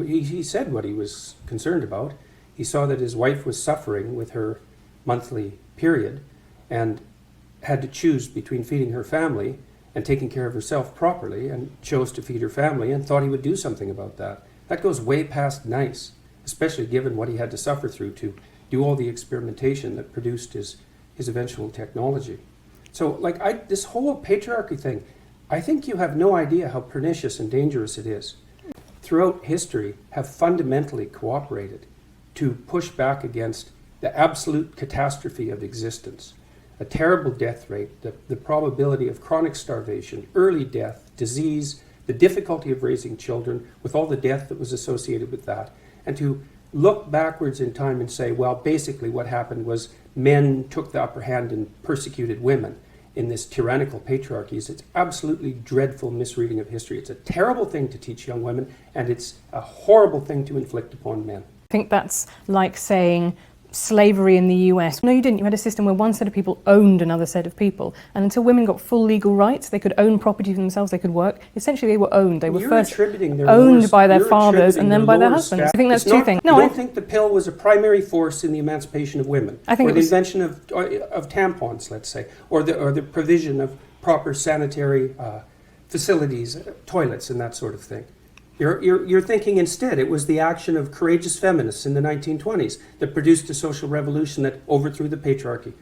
he said what he was concerned about. He saw that his wife was suffering with her monthly period and had to choose between feeding her family and taking care of herself properly, and chose to feed her family and thought he would do something about that. That goes way past nice, especially given what he had to suffer through to do all the experimentation that produced his eventual technology. So like this whole patriarchy thing, I think you have no idea how pernicious and dangerous it is. Throughout history have fundamentally cooperated to push back against the absolute catastrophe of existence. A terrible death rate, the probability of chronic starvation, early death, disease, the difficulty of raising children with all the death that was associated with that, and to look backwards in time and say, well, basically what happened was men took the upper hand and persecuted women in this tyrannical patriarchy. It's absolutely dreadful misreading of history. It's a terrible thing to teach young women, and it's a horrible thing to inflict upon men. I think that's like saying slavery in the US. No, you didn't. You had a system where one set of people owned another set of people. And until women got full legal rights, they could own property for themselves, they could work. Essentially, they were owned. They were first owned by their fathers and then by their husbands. I think that's two things. No, I don't think the pill was a primary force in the emancipation of women. I think or the invention of tampons, let's say, or the provision of proper sanitary facilities, toilets, and that sort of thing. You're thinking instead it was the action of courageous feminists in the 1920s that produced a social revolution that overthrew the patriarchy.